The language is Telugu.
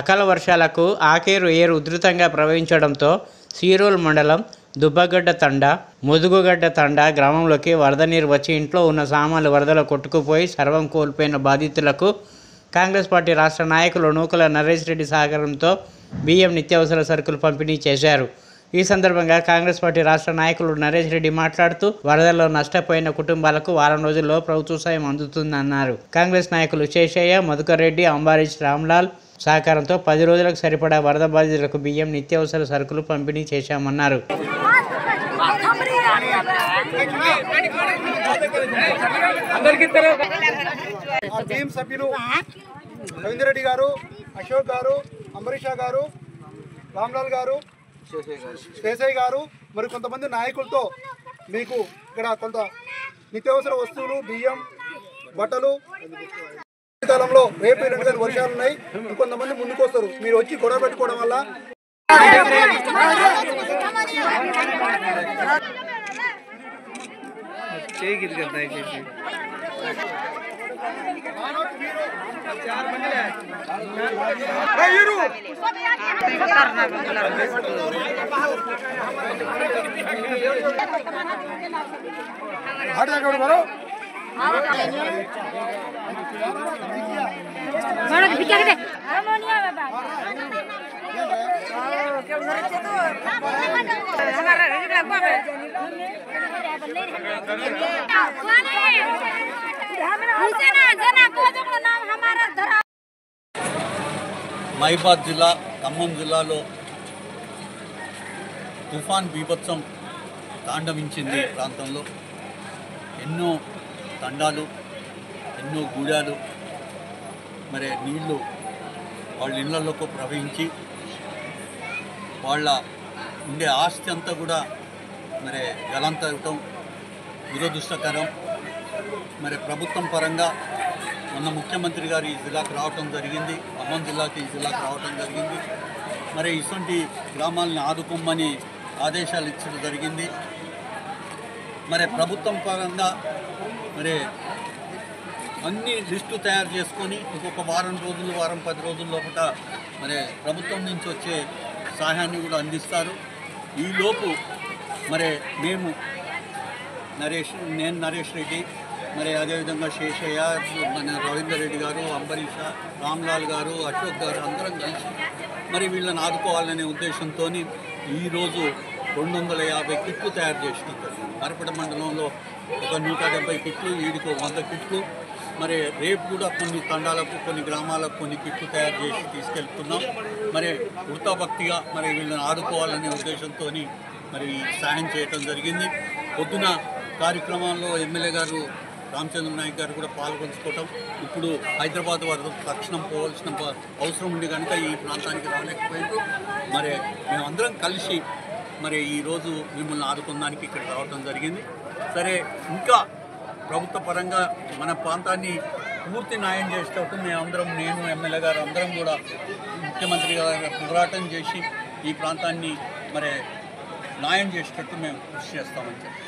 అకాల వర్షాలకు ఆకేరు ఏరు ఉధృతంగా ప్రవహించడంతో సీరోల్ మండలం దుబ్బగడ్డ తండా, ముదుగుగడ్డ తండా గ్రామంలోకి వరద నీరు వచ్చి ఇంట్లో ఉన్న సామాన్లు వరదలో కొట్టుకుపోయి సర్వం కోల్పోయిన బాధితులకు కాంగ్రెస్ పార్టీ రాష్ట్ర నాయకులు నూకల నరేష్ రెడ్డి సహకారంతో బియ్యం నిత్యావసర సరుకులు పంపిణీ చేశారు. ఈ సందర్భంగా కాంగ్రెస్ పార్టీ రాష్ట్ర నాయకులు నరేష్ రెడ్డి మాట్లాడుతూ వరదల్లో నష్టపోయిన కుటుంబాలకు వారం రోజుల్లో ప్రభుత్వ సాయం అందుతుందన్నారు. కాంగ్రెస్ నాయకులు శేషయ్య, మధుకర్ రెడ్డి, అంబారీష్, రామ్లాల్ సహకారంతో 10 రోజులకు సరిపడా వరద బాధితులకు బియ్యం నిత్యావసర సరుకులు పంపిణీ చేశామన్నారు. టీం సభ్యులు రవీందర్ రెడ్డి గారు, అశోక్ గారు, అంబరీష్ గారు, రామ్లాల్ గారు, శేషయ్య గారు మరి కొంతమంది నాయకులతో మీకు ఇక్కడ కొంత నిత్యావసర వస్తువులు, బియ్యం, బట్టలు కాలంలో రేపు 2 గంటల వర్షాలు ఉన్నాయి. ఇంకొంతమంది ముందుకు వస్తారు. మీరు వచ్చి గొడవ పెట్టుకోవడం వల్ల మహిబాద్ జిల్లా, ఖమ్మం జిల్లాలో తుఫాన్ బీభత్సం తాండవించింది. ఈ ప్రాంతంలో ఎన్నో తండాలు, ఎన్నో గూడాలు మరి నీళ్లు వాళ్ళ ఇళ్లలోకి ప్రవహించి వాళ్ళ ఉండే ఆస్తి అంతా కూడా మరి గలంతవటం దురదృష్టకరం. మరి ప్రభుత్వం పరంగా మొన్న ముఖ్యమంత్రి గారు ఈ జిల్లాకు రావటం జరిగింది, ఖమ్మం జిల్లాకి ఈ జిల్లాకు రావటం జరిగింది. మరి ఇటువంటి గ్రామాలను ఆదుకోమని ఆదేశాలు ఇచ్చడం జరిగింది. మరి ప్రభుత్వం పరంగా మరి అన్ని లిస్టు తయారు చేసుకొని ఇంకొక వారం 10 రోజుల లోపల మరి ప్రభుత్వం నుంచి వచ్చే సహాయాన్ని కూడా అందిస్తారు. ఈలోపు మరి నేను నరేష్ రెడ్డి, మరి అదేవిధంగా శేషయ్య, మన రవీందర్ రెడ్డి గారు, అంబరీష, రామ్లాల్ గారు, అశోక్ గారు అందరం కలిసి మరి వీళ్ళని ఆదుకోవాలనే ఉద్దేశంతో ఈరోజు 250 కిట్లు తయారు చేసినాం. మరపడ మండలంలో ఒక 170 కిట్లు, వీడికి 100 కిట్లు. మరి రేపు కూడా కొన్ని తండాలకు, కొన్ని గ్రామాలకు కొన్ని కిట్లు తయారు చేసి తీసుకెళ్తున్నాం. మరి వృత్తాభక్తిగా మరి వీళ్ళని ఆదుకోవాలనే ఉద్దేశంతో మరి సాయం చేయటం జరిగింది. పొద్దున కార్యక్రమాల్లో ఎమ్మెల్యే గారు రామచంద్ర నాయక్ గారు కూడా పాల్గొంచుకోవటం, ఇప్పుడు హైదరాబాద్ వారు తక్షణం పోవాల్సిన అవసరం ఉంది కనుక ఈ ప్రాంతానికి రాలేకపోయారు. మరి మేమందరం కలిసి మరి ఈరోజు మిమ్మల్ని ఆదుకోవడానికి ఇక్కడ రావటం జరిగింది. సరే, ఇంకా ప్రభుత్వ పరంగా మన ప్రాంతాన్ని పూర్తి న్యాయం చేసేటప్పుడు మేమందరం, నేను ఎమ్మెల్యే గారు అందరం కూడా ముఖ్యమంత్రి గారు పోరాటం చేసి ఈ ప్రాంతాన్ని మరి న్యాయం చేసేటట్టు మేము కృషి చేస్తామని చెప్పి